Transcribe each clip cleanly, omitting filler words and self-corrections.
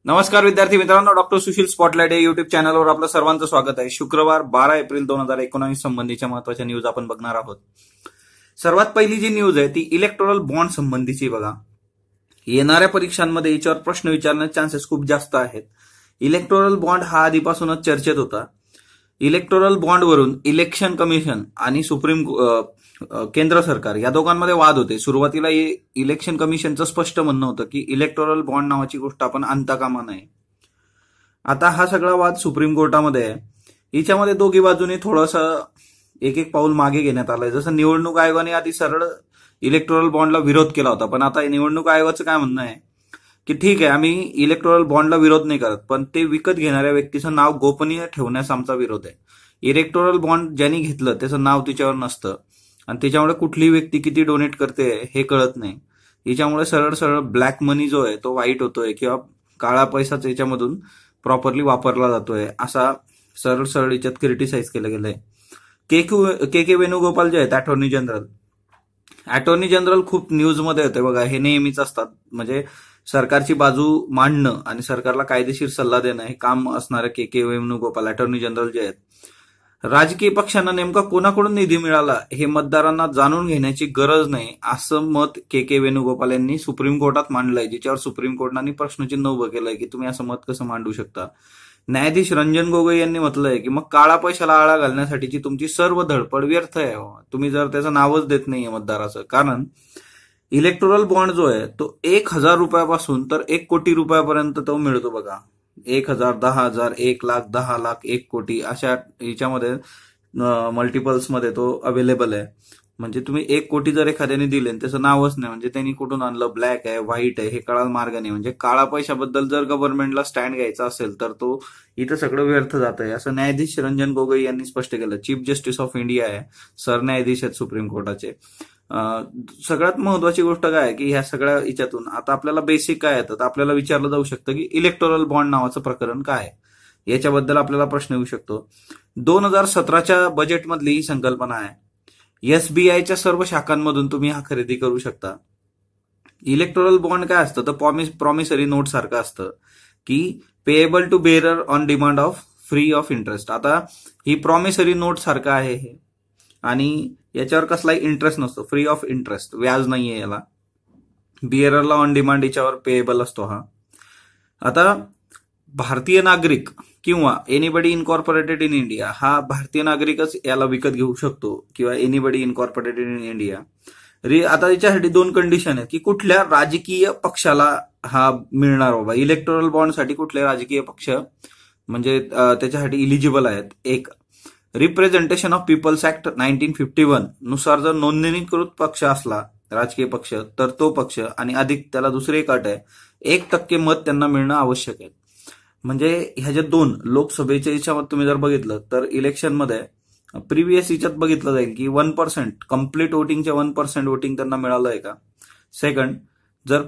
नमस्कार विद्यार्थी मित्रांनो, डॉक्टर सुशील स्पॉटलाइट या युट्यूब चॅनलवर आपलं सर्वांचं स्वागत आहे। शुक्रवार 12 एप्रिल 2019 संबंधीच्या महत्त्वाच्या न्यूज आपण बघणार आहोत। सर्वात पहिली जी न्यूज आहे ती इलेक्टोरल बॉन्ड संबंधीची बघा। येणाऱ्या परीक्षांमध्ये याच्यावर प्रश्न विचारण्याचे चान्सेस खूप जास्त आहेत। इलेक्टोरल बॉन्ड हा आधीपासूनच चर्चेत होता। इलेक्टोरल बॉन्डवरून इलेक्शन कमिशन आणि केंद्र सरकार या दोघांमध्ये वाद होते। सुरुवातीला इलेक्शन कमिशनचं स्पष्ट म्हणणं होतं की इलेक्टोरल बॉन्ड नावाची गोष्ट आपण आणता कामा नये। आता हा सगळा वाद सुप्रीम कोर्टामध्ये आहे। हिच्यामध्ये दोघी बाजूने थोडंसं एक एक पाऊल मागे घेण्यात आलंय। जसं निवडणूक आयोगाने आधी सरळ इलेक्टोरल बॉन्डला विरोध केला होता, पण आता निवडणूक आयोगाचं काय म्हणणं आहे की ठीक आहे, आम्ही इलेक्टोरल बॉन्डला विरोध नाही करत, पण ते विकत घेणाऱ्या व्यक्तीचं नाव गोपनीय ठेवण्यास आमचा विरोध आहे। इलेक्टोरल बॉन्ड ज्यांनी घेतलं त्याचं नाव तिच्यावर नसतं आणि त्याच्यामुळे कुठली व्यक्ती किती डोनेट करते हे कळत नाही। याच्यामुळे सरळ सरळ ब्लॅक मनी जो आहे तो वाईट होतोय किंवा काळा पैसाच याच्यामधून प्रॉपरली वापरला जातोय, असा सरळ सरळ याच्यात क्रिटिसाइज केलं गेलंय। के वेणुगोपाल जे आहेत अटॉर्नी जनरल खूप न्यूजमध्ये होते बघा। हे नेहमीच असतात, म्हणजे सरकारची बाजू मांडणं आणि सरकारला कायदेशीर सल्ला देणं हे काम असणारे के वेणुगोपाल अटॉर्नी जनरल जे आहेत। राजकीय पक्षांना नेमका कोणाकडून निधी मिळाला हे मतदारांना जाणून घेण्याची गरज नाही, असं मत के वेणुगोपाल यांनी सुप्रीम कोर्टात मांडलंय, जिच्यावर सुप्रीम कोर्टाने प्रश्नचिन्ह उभं केलंय की तुम्ही असं मत कसं मांडू शकता। न्यायाधीश रंजन गोगोई यांनी म्हटलंय की मग काळा पैशाला आळा घालण्यासाठीची तुमची सर्व धडपड व्यर्थ आहे। तुम्ही जर त्याचं नावच देत नाहीये मतदाराचं, कारण इलेक्टोरल बॉन्ड जो आहे तो 1,000 रुपयापासून तर 1 कोटी रुपयापर्यंत तो मिळतो बघा। 1,000, 10,000, 1,00,000, 10,00,000, 1 कोटी अशा याच्यामध्ये मल्टिपल्स मध्ये तो अवेलेबल आहे। म्हणजे तुम्ही 1 कोटी जर एखाद्याने दिले त्याचं नावच नाही, म्हणजे त्यांनी कुठून आणलं, ब्लॅक आहे व्हाईट आहे हे कळायला मार्ग नाही। म्हणजे काळा पैशाबद्दल जर गव्हर्नमेंटला स्टँड घ्यायचा असेल तर तो इथं सगळं व्यर्थ जात आहे, असं न्यायाधीश रंजन गोगोई यांनी स्पष्ट केलं। चीफ जस्टिस ऑफ इंडिया आहे, सरन्यायाधीश आहेत सुप्रीम कोर्टाचे। सगळ्यात महत्वाची गोष्ट काय आहे की ह्या सगळ्या याच्यातून आता आपल्याला बेसिक काय येतं, आपल्याला विचारलं जाऊ शकतं की इलेक्टोरल बॉन्ड नावाचं प्रकरण काय आहे, याच्याबद्दल आपल्याला प्रश्न येऊ शकतो। 2017च्या बजेटमधली ही संकल्पना आहे। एसबीआयच्या सर्व शाखांमधून तुम्ही हा खरेदी करू शकता। इलेक्टोरल बॉन्ड काय असतं तर प्रॉमिसरी नोट सारखं असतं की payable to bearer on demand of free of interest. आता ही प्रॉमिसरी नोट सारखं आहे हे, आणि याच्यावर कसलाही इंटरेस्ट नसतो, फ्री ऑफ इंटरेस्ट, व्याज नाहीये याला। बिअररला ऑन डिमांड याच्यावर पेएबल असतो हा। आता भारतीय नागरिक किंवा एनीबडी इनकॉर्पोरेटेड इन इंडिया, हा भारतीय नागरिकच याला विकत घेऊ शकतो किंवा एनीबडी इनकॉर्पोरेटेड इन इंडिया। आता याच्यासाठी 2 कंडिशन आहेत की कुठल्या राजकीय पक्षाला हा मिळणार बाबा। इलेक्टोरल बॉन्डसाठी कुठले राजकीय पक्ष म्हणजे त्याच्यासाठी इलिजिबल आहेत। एक, रिप्रेझेंटेशन ऑफ पीपल्स ऍक्ट 1951 नुसार जर नोंदणीकृत पक्ष असला राजकीय पक्ष तर तो पक्ष, आणि अधिक त्याला दुसरी एक अट आहे 1% मत त्यांना मिळणं आवश्यक आहे। म्हणजे ह्या 2 लोकसभेच्या याच्यामध्ये तुम्ही जर बघितलं तर इलेक्शनमध्ये प्रिव्हियस याच्यात बघितलं जाईल की 1% कम्प्लीट वोटिंगच्या 1% वोटिंग त्यांना मिळालं आहे का। सेकंड, जर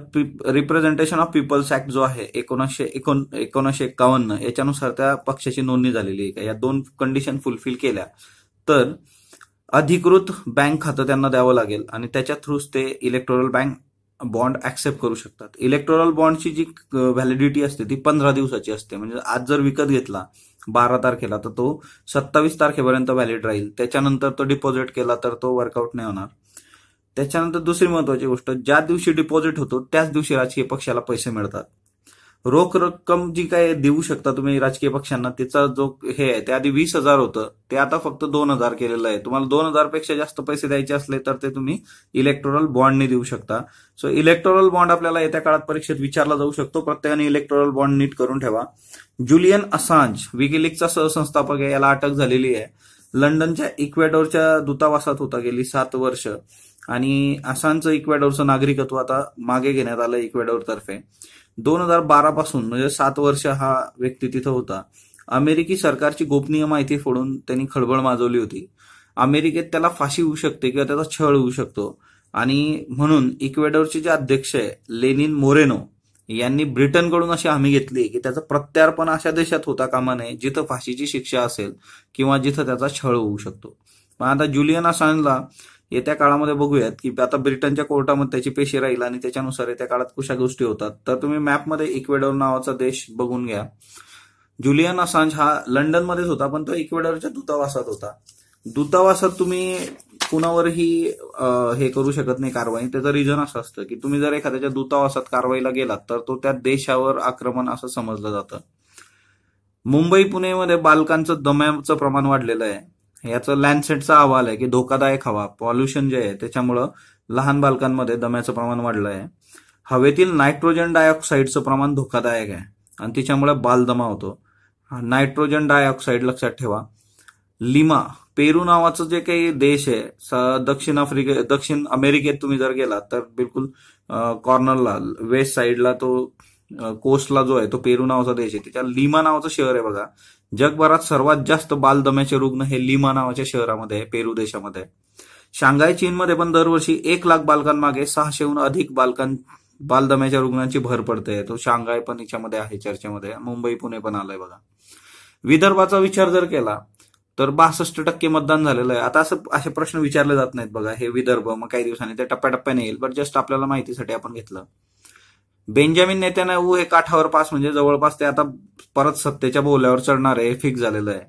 रिप्रेझेंटेशन ऑफ पीपल्स ऍक्ट जो आहे 1951 याच्यानुसार त्या पक्षाची नोंदणी झालेली आहे का, या 2 कंडिशन फुलफिल केल्या तर अधिकृत बँक खातं त्यांना द्यावं लागेल आणि त्याच्या थ्रूच ते इलेक्टोरल बॉन्ड ऍक्सेप्ट करू शकतात। इलेक्टोरल बॉन्डची जी व्हॅलिडिटी असते ती 15 दिवसाची असते। म्हणजे आज जर विकत घेतला 12 तारखेला तर तो 27 तारखेपर्यंत व्हॅलिड राहील, त्याच्यानंतर तो डिपॉझिट केला तर तो वर्कआउट नाही होणार। त्याच्यानंतर दुसरी महत्वाची गोष्ट, ज्या दिवशी डिपॉझिट होतो त्याच दिवशी राजकीय पक्षाला पैसे मिळतात। रोख रक्कम जी काय देऊ शकता तुम्ही राजकीय पक्षांना, त्याचा जो हे आहे ते आधी 20,000 होतं, ते आता फक्त 2,000 केलेलं आहे। तुम्हाला 2,000 पेक्षा जास्त पैसे द्यायचे असले तर ते तुम्ही इलेक्टोरल बॉन्डने देऊ शकता। सो इलेक्टोरल बॉन्ड आपल्याला येत्या काळात परीक्षेत विचारला जाऊ शकतो, प्रत्येकाने इलेक्टोरल बॉन्ड नीट करून ठेवा। जुलियन असांज विकिलीक्सचा सहसंस्थापक आहे, याला अटक झालेली आहे। लंडनच्या इक्वेडोरच्या दूतावासात होता गेली 7 वर्ष, आणि असांजचं इक्वेडोरचं नागरिकत्व आता मागे घेण्यात आलं इक्वेडोरतर्फे। 2012 पासून म्हणजे 7 वर्ष हा व्यक्ती तिथं होता। अमेरिकी सरकारची गोपनीय माहिती फोडून त्यांनी खळबळ माजवली होती। अमेरिकेत त्याला फाशी होऊ शकते किंवा त्याचा छळ होऊ शकतो, आणि म्हणून इक्वेडोरचे जे अध्यक्ष आहे लेनिन मोरेनो यांनी ब्रिटनकडून अशी हमी घेतली की त्याचं प्रत्यार्पण अशा देशात होता कामा नये जिथं फाशीची शिक्षा असेल किंवा जिथं त्याचा छळ होऊ शकतो। पण आता जुलियन असांजला येत्या काळामध्ये बघूयात की आता ब्रिटनच्या कोर्टामध्ये त्याची पेशी राहील आणि त्याच्यानुसार येत्या काळात कशा गोष्टी होतात. तर तुम्ही मॅपमध्ये इक्वेडोर नावाचा देश बघून घ्या. जुलियन असांज हा लंडनमध्येच होता, पण तो इक्वेडोरच्या दूतावासात होता. दूतावासात तुम्ही कुणावरही हे करू शकत नाही कारवाई. त्याचं रिझन असं असतं की तुम्ही जर एखाद्याच्या दूतावासात कारवाईला गेलात तर तो त्या देशावर आक्रमण असं समजलं जातं. मुंबई पुणेमध्ये बालकांचं दम्याचं प्रमाण वाढलेलं आहे. याचं लॅन्डसेटचा अहवाल आहे की धोकादायक हवा, पॉल्युशन जे आहे त्याच्यामुळं लहान बालकांमध्ये दम्याचं प्रमाण वाढलं आहे. हवेतील नायट्रोजन डायऑक्साईडचं प्रमाण धोकादायक आहे आणि त्याच्यामुळे बालदमा होतो. नायट्रोजन डायऑक्साईड लक्षात ठेवा. लिमा, पेरू नावाचं जे काही देश आहे दक्षिण अमेरिकेत तुम्ही जर गेलात तर बिलकुल कॉर्नरला वेस्ट साईडला तो कोस्टला जो आहे तो पेरू नावाचा देश आहे. त्याच्या लिमा नावाचं शहर आहे बघा. जगभरात सर्वात जास्त बालदम्याचे रुग्ण हे लिमा नावाच्या शहरामध्ये आहे, पेरू देशामध्ये. शांघाय चीनमध्ये पण दरवर्षी 1,00,000 बालकांमागे 600हून अधिक बालदम्याच्या रुग्णांची भर पडते. तो शांघाय पण याच्यामध्ये आहे चर्चेमध्ये. मुंबई पुणे पण आलंय बघा. विदर्भाचा विचार जर केला तर 62% मतदान झालेलं आहे. आता असे प्रश्न विचारले जात नाहीत बघा. हे विदर्भ मग काही दिवसांनी ते टप्प्याटप्प्याने येईल, बट जस्ट आपल्याला माहितीसाठी आपण घेतलं. बेंजामिन नेत्यानाहू हे काठावर पास म्हणजे जवळपास ते आता परत सत्तेच्या बोल्यावर चढणार आहे, हे फिक्स झालेलं आहे.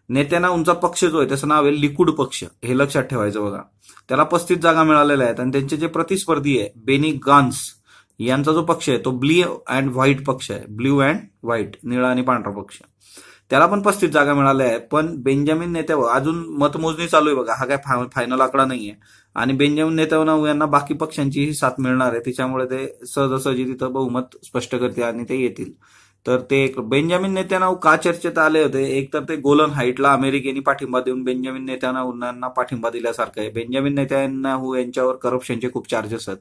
नेत्यानाहूंचा पक्ष जो आहे त्याचं नाव आहे लिकुड पक्ष, हे लक्षात ठेवायचं बघा. त्याला 35 जागा मिळालेल्या आहेत आणि त्यांचे जे प्रतिस्पर्धी आहे बेनी गान्स यांचा जो पक्ष आहे तो ब्ल्यू अँड व्हाईट पक्ष आहे. ब्ल्यू अँड व्हाईट, निळा आणि पांढरा पक्ष. त्याला पण 35 जागा मिळाल्या आहेत. पण बेंजामिन नेत्यानाहू अजून मतमोजणी चालू आहे बघा. हा काय फायनल आकडा नाहीये. आणि बेंजामिन नेत्यानाहू यांना बाकी पक्षांचीही साथ मिळणार आहे. त्याच्यामुळे ते सहजासहजी तिथं बहुमत स्पष्ट करतील आणि ते येतील. तर ते बेंजामिन नेत्यानाहू का चर्चेत आले होते? एक तर ते गोलन हाईटला अमेरिकेने पाठिंबा देऊन बेंजामिन नेत्यानाहूंना पाठिंबा दिल्यासारखं आहे. बेंजामिन नेत्यानाहू यांच्यावर करप्शनचे खूप चार्जेस आहेत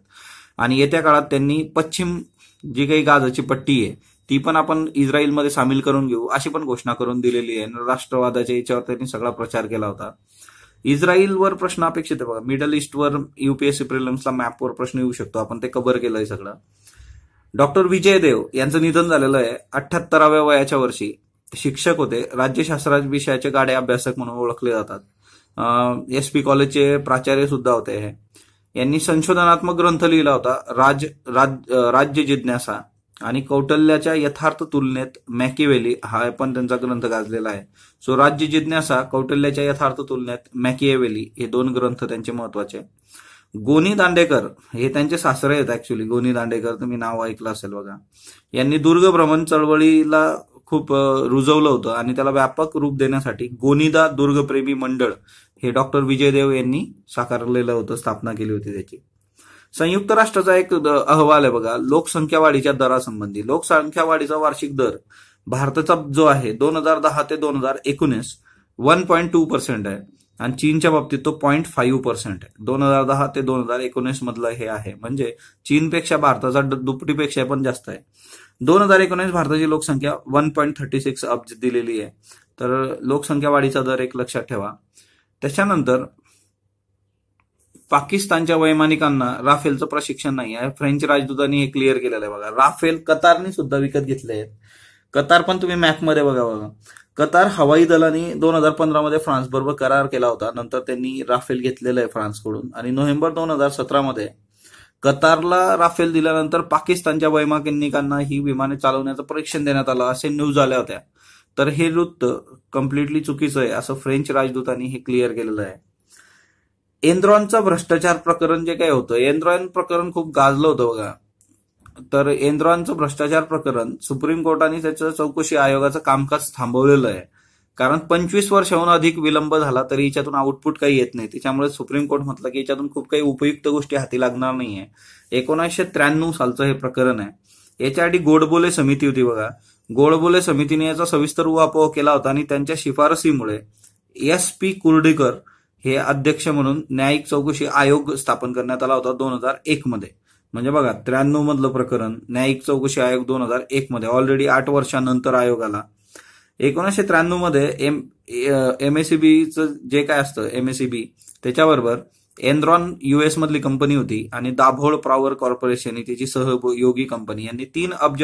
आणि येत्या काळात त्यांनी पश्चिम जी काही गाझाची पट्टी आहे ती पण आपण इस्रायलमध्ये सामील करून घेऊ अशी पण घोषणा करून दिलेली आहे. राष्ट्रवादाच्या याच्यावर त्यांनी सगळा प्रचार केला होता. इस्रायलवर प्रश्न अपेक्षित आहे बघा. मिडल ईस्टवर युपीएससी प्रिलिम्सला मॅपवर प्रश्न येऊ शकतो. आपण ते कव्हर केलंय सगळं. डॉक्टर विजय देव यांचं निधन झालेलं आहे 78व्या वयाच्या वर्षी. शिक्षक होते, राज्यशास्त्र विषयाचे गाडे अभ्यासक म्हणून ओळखले जातात. SP कॉलेजचे प्राचार्य सुद्धा होते हे. यांनी संशोधनात्मक ग्रंथ लिहिला होता राज्य जिज्ञासा आणि कौटिल्याच्या यथार्थ तुलनेत मॅकिएवेली हा पण त्यांचा ग्रंथ गाजलेला आहे. सो राज्य जिज्ञासा, कौटिल्याच्या यथार्थ तुलनेत मॅकिएवेली हे 2 ग्रंथ त्यांचे महत्वाचे. गोनी दांडेकर हे त्यांचे सासरे आहेत ऍक्च्युली. गोनी दांडेकर तुम्ही नाव ऐकलं असेल बघा. यांनी दुर्ग भ्रमण चळवळीला खूप रुजवलं होतं आणि त्याला व्यापक रूप देण्यासाठी गोनीदा दुर्गप्रेमी मंडळ हे डॉक्टर विजय देव यांनी साकारलेलं होतं, स्थापना केली होती त्याची. संयुक्त राष्ट्राचा एक अहवाल आहे बघा लोकसंख्या वाढीच्या दरासंबंधी. लोकसंख्या वाढीचा वार्षिक दर भारताचा जो आहे 2010 ते 2019 1.2% आहे आणि चीनच्या बाबतीत तो 0.5% आहे. 2010 ते 2019 मधलं हे आहे. म्हणजे चीनपेक्षा भारताचा दुपटीपेक्षा पण जास्त आहे. 2019 भारताची लोकसंख्या 1.36 अब्ज दिलेली आहे. तर लोकसंख्या वाढीचा दर एक लक्षात ठेवा. त्याच्यानंतर पाकिस्तानच्या वैमानिकांना राफेलचं प्रशिक्षण नाही आहे. फ्रेंच राजदूतांनी हे क्लिअर केलेलं आहे बघा. राफेल कतारने सुद्धा विकत घेतले आहेत. कतार पण तुम्ही मॅपमध्ये बघा. कतार हवाई दलाने 2015 मध्ये फ्रान्स बरोबर करार केला होता. नंतर त्यांनी राफेल घेतलेलं आहे फ्रान्सकडून आणि नोव्हेंबर 2017 मध्ये कतारला राफेल दिल्यानंतर पाकिस्तानच्या वैमानिकांना ही विमाने चालवण्याचं परीक्षण देण्यात आलं असे न्यूज आल्या होत्या. तर हे वृत्त कम्प्लिटली चुकीचं आहे असं फ्रेंच राजदूतांनी हे क्लिअर केलेलं आहे. एनरॉनचं भ्रष्टाचार प्रकरण जे काय होतं, एनरॉन प्रकरण खूप गाजलं होतं बघा. तर एनरॉनचं भ्रष्टाचार प्रकरण सुप्रीम कोर्टाने त्याचं चौकशी आयोगाचं कामकाज थांबवलेलं आहे. कारण 25 वर्षाहून अधिक विलंब झाला तरी याच्यातून आउटपुट काही येत नाही. त्याच्यामुळे सुप्रीम कोर्ट म्हटलं की याच्यातून खूप काही उपयुक्त गोष्टी हाती लागणार नाहीये. 1993 सालचं हे प्रकरण आहे. याच्या आधी गोडबोले समिती होती बघा. गोडबोले समितीने याचा सविस्तर उहापोह केला होता आणि त्यांच्या शिफारसीमुळे SP कुर्डीकर हे अध्यक्ष म्हणून न्यायिक चौकशी आयोग स्थापन करण्यात आला होता 2001 मध्ये. म्हणजे बघा 93 मधलं प्रकरण, न्यायिक चौकशी आयोग 2001 मध्ये. ऑलरेडी 8 वर्षानंतर आयोग आला. 1993 मध्ये MACBचं जे काय असतं MACB त्याच्याबरोबर एनरॉन US मधली कंपनी होती आणि दाभोळ पॉवर कॉर्पोरेशन ही त्याची सहयोगी कंपनी यांनी $3 अब्ज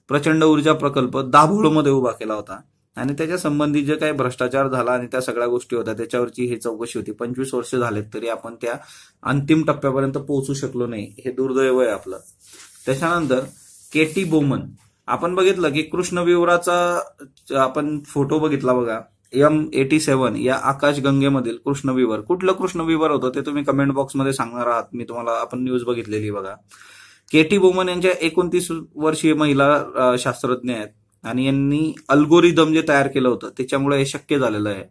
प्रचंड ऊर्जा प्रकल्प दाभोळमध्ये उभा केला होता. आणि त्याच्या संबंधित जे काही भ्रष्टाचार झाला आणि त्या सगळ्या गोष्टी होत्या त्याच्यावरची ही चौकशी होती. 25 वर्ष झालेत तरी आपण त्या अंतिम टप्प्यापर्यंत पोहोचू शकलो नाही, हे दुर्दैव आहे आपलं. त्याच्यानंतर केटी बोमन, आपण बघितलं की कृष्णविवराचा आपण फोटो बघितला बघा, M87 या आकाशगंगेमधील कृष्णविवर. कुठलं कृष्णविवर होतं ते तुम्ही कमेंट बॉक्समध्ये सांगणार आहात, मी तुम्हाला आपण न्यूज बघितलेली बघा. केटी बोमन यांच्या 29 वर्षीय महिला शास्त्रज्ञ आहेत आणि यांनी अल्गोरिदम जे तयार केलं होतं त्याच्यामुळे हे शक्य झालेलं आहे.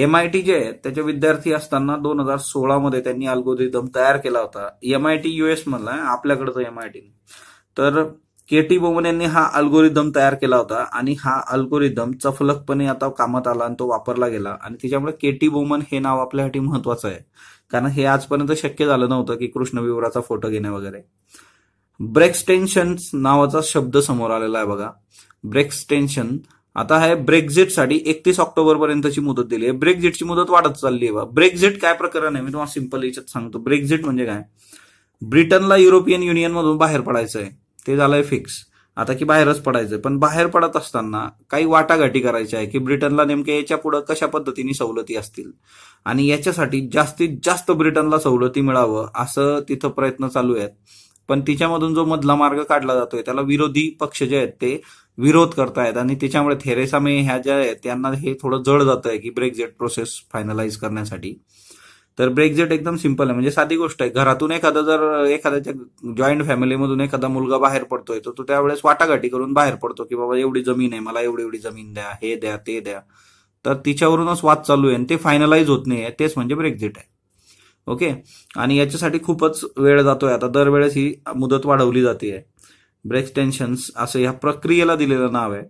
MIT जे आहे त्याचे विद्यार्थी असताना 2016 मध्ये त्यांनी अल्गोरिदम तयार केला होता. MIT US मधला आहे, आपल्याकडचं MIT. तर केटी बोमन यांनी हा अल्गोरिदम तयार केला होता आणि हा अल्गोरिदम चफलकपणे आता कामात आला आणि तो वापरला गेला आणि त्याच्यामुळे केटी बोमन हे नाव आपल्यासाठी महत्वाचं आहे, कारण हे आजपर्यंत शक्य झालं नव्हतं की कृष्णविवराचा फोटो घेणे वगैरे. ब्रेक्सटेन्शन नावाचा शब्द समोर आलेला आहे बघा, ब्रेक्सटेन्शन. आता आहे ब्रेक्झिटसाठी 31 ऑक्टोबर पर्यंतची मुदत दिली आहे. ब्रेक्झिटची मुदत वाढत चालली आहे. ब्रेक्झिट काय प्रकरण आहे मी तुम्हाला सिंपल याच्यात सांगतो. ब्रेक्झिट म्हणजे काय, ब्रिटनला युरोपियन युनियन मधून बाहेर पडायचं आहे, ते झालंय फिक्स आता की बाहेरच पडायचंय. पण बाहेर पडत असताना काही वाटाघाटी करायची आहे की ब्रिटनला नेमक्या याच्या पुढे कशा पद्धतीने सवलती असतील आणि याच्यासाठी जास्तीत जास्त ब्रिटनला सवलती मिळावं असं तिथं प्रयत्न चालू आहेत. पण तिच्यामधून जो मधला मार्ग काढला जातोय त्याला विरोधी पक्ष जे आहेत ते विरोध करतायत आणि त्याच्यामुळे थेरेसा मे ह्या ज्या आहेत त्यांना हे थोडं जड जात आहे की ब्रेक्झिट प्रोसेस फायनलाइज करण्यासाठी. तर ब्रेक्झिट एकदम सिंपल आहे, म्हणजे साधी गोष्ट आहे. घरातून एखाद्याच्या जॉईंट फॅमिलीमधून एखादा मुलगा बाहेर पडतोय तर तो त्यावेळेस वाटाघाटी करून बाहेर पडतो की बाबा एवढी जमीन आहे, मला एवढी एवढी जमीन द्या, हे द्या, ते द्या. तर तिच्यावरूनच वाद चालू आहे आणि ते फायनलाइज होत नाही, तेच म्हणजे ब्रेक्झिट आहे. ओके, आणि याच्यासाठी खूपच वेळ जातोय. आता दरवेळेस ही मुदत वाढवली जाते. ब्रेक्सटेन्शन्स असं या प्रक्रियेला दिलेलं नाव आहे.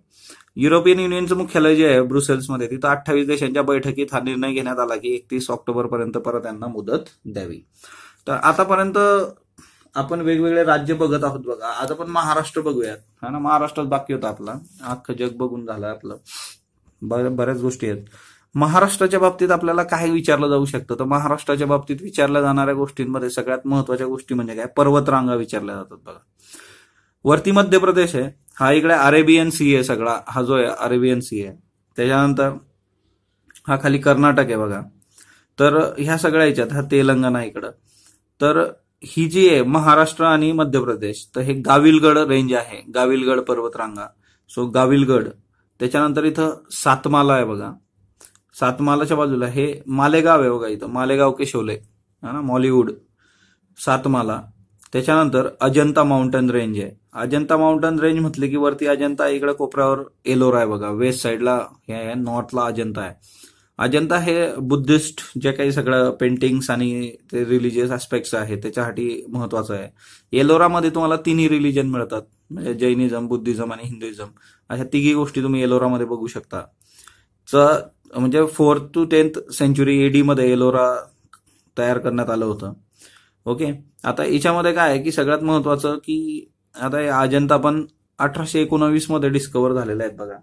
युरोपियन युनियनचं मुख्यालय जे आहे ब्रुसेल्समध्ये, तिथं 28 देशांच्या बैठकीत हा निर्णय घेण्यात आला की 31 ऑक्टोबर पर्यंत परत यांना मुदत द्यावी. तर आतापर्यंत आपण वेगवेगळे राज्य बघत आहोत बघा. आता आपण महाराष्ट्र बघूयात, हा ना. महाराष्ट्रात बाकी होता आपला, अख्खं जग बघून झालं आपलं, बऱ्याच गोष्टी आहेत. महाराष्ट्राच्या बाबतीत आपल्याला काय विचारलं जाऊ शकतं, तर महाराष्ट्राच्या बाबतीत विचारल्या जाणाऱ्या गोष्टींमध्ये सगळ्यात महत्वाच्या गोष्टी म्हणजे काय, पर्वतरांगा विचारल्या जातात बघा. वरती मध्य प्रदेश आहे, हा इकडे अरेबियन सी आहे सगळा, हा जो आहे अरेबियन सी आहे. त्याच्यानंतर हा खाली कर्नाटक आहे बघा. तर ह्या सगळ्या ह्याच्यात हा तेलंगणा इकडं. तर ही जी आहे महाराष्ट्र आणि मध्य प्रदेश, तर हे गाविलगड रेंज आहे, गाविलगड पर्वतरांगा. सो गाविलगड. त्याच्यानंतर इथं सातमाला आहे बघा, सातमालाच्या बाजूला हे मालेगाव आहे बघा, इथं मालेगाव के शोले, है ना, मॉलिवूड, सातमाला. त्याच्यानंतर अजंता माउंटन रेंज आहे. अजंता माउंटन रेंज म्हटले की वरती अजंता, इकडे कोपऱ्यावर एलोरा आहे बघा, वेस्ट साईडला हे नॉर्थला अजंता आहे. अजंता हे बुद्धिस्ट जे काही सगळं पेंटिंग्स आणि ते रिलिजियस ऍस्पेक्ट्स आहे त्याच्यासाठी महत्वाचं आहे. एलोरामध्ये तुम्हाला तिन्ही रिलिजन मिळतात, म्हणजे जैनिझम, बुद्धिझम आणि हिंदुइझम, अशा तिघी गोष्टी तुम्ही एलोरामध्ये बघू शकता. म्हणजे 4th to 10th century AD मध्ये एलोरा तयार करण्यात आलं होतं. ओके, आता याच्यामध्ये काय आहे की सगळ्यात महत्वाचं की आता हे अजंता पण 1819 मध्ये डिस्कव्हर झालेले आहेत बघा.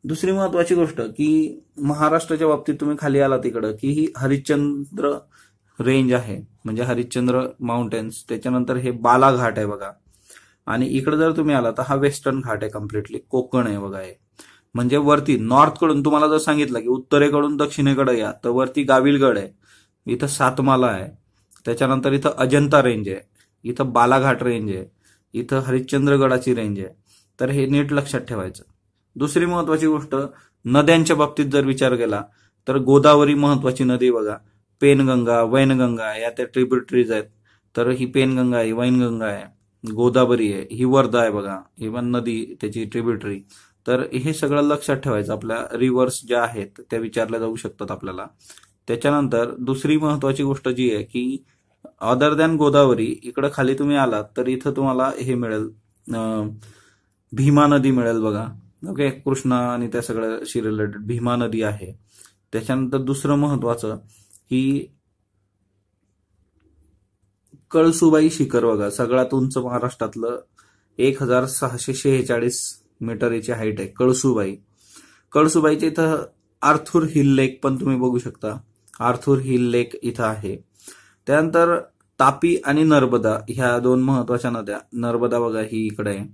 दुसरी महत्वाची गोष्ट की महाराष्ट्राच्या बाबतीत तुम्ही खाली आला तिकडं की ही हरिश्चंद्र रेंज आहे, म्हणजे हरिश्चंद्र माउंटेन्स. त्याच्यानंतर हे बालाघाट आहे बघा, आणि इकडे जर तुम्ही आला तर हा वेस्टर्न घाट आहे, कम्प्लिटली कोकण आहे बघा. हे म्हणजे वरती नॉर्थकडून तुम्हाला जर सांगितलं की उत्तरेकडून दक्षिणेकडे या, तर वरती गाविलगड आहे, इथं सातमाला आहे, त्याच्यानंतर इथं अजंता रेंज आहे, इथं बालाघाट रेंज आहे, इथं हरिश्चंद्रगडाची रेंज आहे. तर हे नीट लक्षात ठेवायचं. दुसरी महत्वाची गोष्ट, नद्यांच्या बाबतीत जर विचार केला तर गोदावरी महत्वाची नदी बघा, पेनगंगा, वैनगंगा या त्या ट्रिब्युटरीज आहेत. तर ही पेनगंगा आहे, वैनगंगा आहे, गोदावरी आहे, ही वर्धा आहे बघा, ही पण नदी त्याची ट्रिब्युटरी. तर हे सगळं लक्षात ठेवायचं. आपल्या रिव्हर्स ज्या आहेत त्या विचारल्या जाऊ शकतात आपल्याला. त्याच्यानंतर दुसरी महत्वाची गोष्ट जी आहे की अदर दॅन गोदावरी, इकडं खाली तुम्ही आलात तर इथं तुम्हाला हे मिळेल, भीमा नदी मिळेल बघा. ओके, कृष्णा आणि त्या सगळ्याशी रिलेटेड भीमा नदी आहे. त्याच्यानंतर दुसरं महत्वाचं की कळसुबाई शिखर बघा, सगळ्यात उंच महाराष्ट्रातलं 1646 मीटर याची हाईट आहे कळसुबाई. कळसुबाईच्या इथं आर्थूर हिल लेक पण तुम्ही बघू शकता, आर्थूर हिल लेक इथं आहे. त्यानंतर तापी आणि नर्मदा ह्या दोन महत्वाच्या नद्या, नर्मदा बघा ही इकडे आहे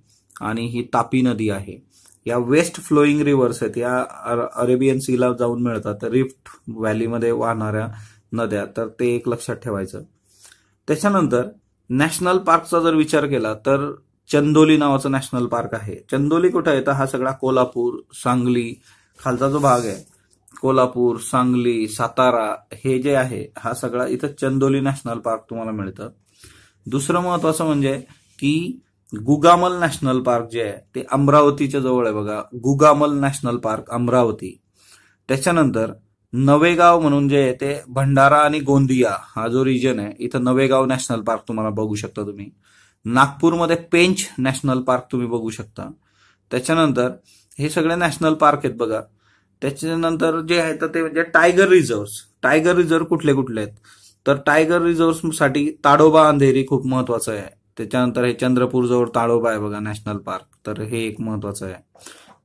आणि ही तापी नदी आहे. या वेस्ट फ्लोईंग रिव्हर्स आहेत, या अरेबियन सीला जाऊन मिळतात, रिफ्ट व्हॅलीमध्ये वाहणाऱ्या नद्या, तर ते एक लक्षात ठेवायचं. त्याच्यानंतर नॅशनल पार्कचा जर विचार केला तर चंदोली नावाचं नॅशनल पार्क आहे. चंदोली कुठं आहे तर हा सगळा कोल्हापूर, सांगली खालचा जो भाग आहे, कोल्हापूर, सांगली, सातारा हे जे आहे हा सगळा इथं चंदोली नॅशनल पार्क तुम्हाला मिळतं. दुसरं महत्वाचं म्हणजे की गुगामल नॅशनल पार्क जे आहे ते अमरावतीच्या जवळ आहे बघा, गुगामल नॅशनल पार्क अमरावती. त्याच्यानंतर नवेगाव म्हणून जे आहे ते भंडारा आणि गोंदिया हा जो रिजन आहे, इथं नवेगाव नॅशनल पार्क तुम्हाला बघू शकता तुम्ही. नागपूरमध्ये पेंच नॅशनल पार्क तुम्ही बघू शकता. त्याच्यानंतर हे सगळे नॅशनल पार्क आहेत बघा. त्याच्यानंतर जे आहे तर ते म्हणजे टायगर रिझर्व्ह. टायगर रिझर्व्ह कुठले कुठले आहेत तर टायगर रिझर्व्ह साठी ताडोबा अंधेरी खूप महत्वाचं आहे. त्याच्यानंतर हे चंद्रपूर जवळ ताडोबा आहे बघा नॅशनल पार्क, तर हे एक महत्वाचं आहे.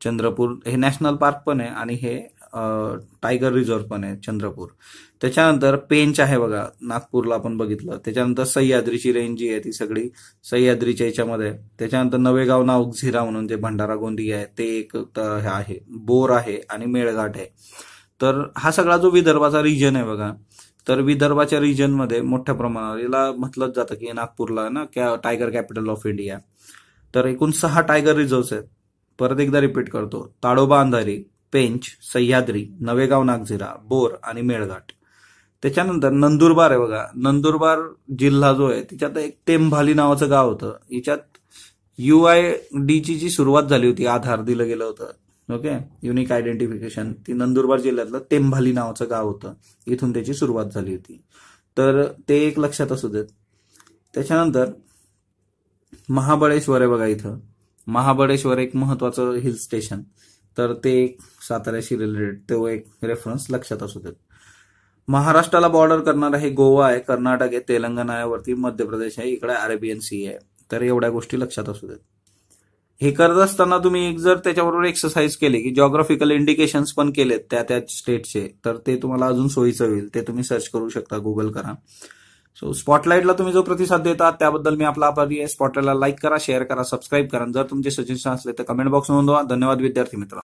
चंद्रपूर हे नॅशनल पार्क पण आहे आणि हे टायगर रिझर्व्ह पण आहे चंद्रपूर. त्याच्यानंतर पेंच आहे बघा नागपूरला आपण बघितलं. त्याच्यानंतर सह्याद्रीची रेंज जी आहे ती सगळी सह्याद्रीच्या याच्यामध्ये. त्याच्यानंतर नवेगाव नागझिरा म्हणून जे भंडारा गोंदिया आहे ते एक हे आहे, बोर आहे आणि मेळघाट आहे. तर हा सगळा जो विदर्भाचा रिजन आहे बघा, तर विदर्भाच्या रिजनमध्ये मोठ्या प्रमाणावर याला म्हटलं जातं की नागपूरला ना टायगर कॅपिटल ऑफ इंडिया. तर एकूण 6 टायगर रिझर्व्ह आहेत. परत एकदा रिपीट करतो, ताडोबा अंधारी, पेंच, सह्याद्री, नवेगाव नागझिरा, बोर आणि मेळघाट. त्याच्यानंतर नंदुरबार आहे बघा. नंदुरबार जिल्हा जो आहे त्याच्यात एक तेंभाली नावाचं गाव होतं. याच्यात UIDची जी सुरुवात झाली होती, आधार दिलं गेलं होतं, ओके, युनिक आयडेंटिफिकेशन, ती नंदुरबार जिल्ह्यातलं तेंभाली नावाचं गाव होतं. इथून त्याची सुरुवात झाली होती. तर ते एक लक्षात असू देत. त्याच्यानंतर महाबळेश्वर आहे बघा. इथं महाबळेश्वर एक महत्वाचं हिल स्टेशन, तर ते एक साताऱ्याशी रिलेटेड, तो एक रेफरन्स लक्षात असू देत. महाराष्ट्राला बॉर्डर करणारा हे गोवा आहे, कर्नाटक आहे, तेलंगणा आहे, वरती मध्य प्रदेश आहे, इकडे अरेबियन सी आहे. तर एवढ्या गोष्टी लक्षात असू देत. हे करत असताना तुम्ही एक जर त्याच्याबरोबर एक्सरसाइज केली की जॉग्राफिकल इंडिकेशन्स पण केलेत त्या स्टेटचे, तर ते तुम्हाला अजून सोयीचं होईल. ते तुम्ही सर्च करू शकता, गुगल करा. सो स्पॉटलाइटला तुम्ही जो प्रतिसाद देता त्याबद्दल मी आपला आभारी आहे. स्पॉटलाइटला लाईक करा, शेअर करा, सबस्क्राईब करा. जर तुमचे सजेशन असले तर कमेंट बॉक्स नोंदवा. धन्यवाद विद्यार्थी मित्र.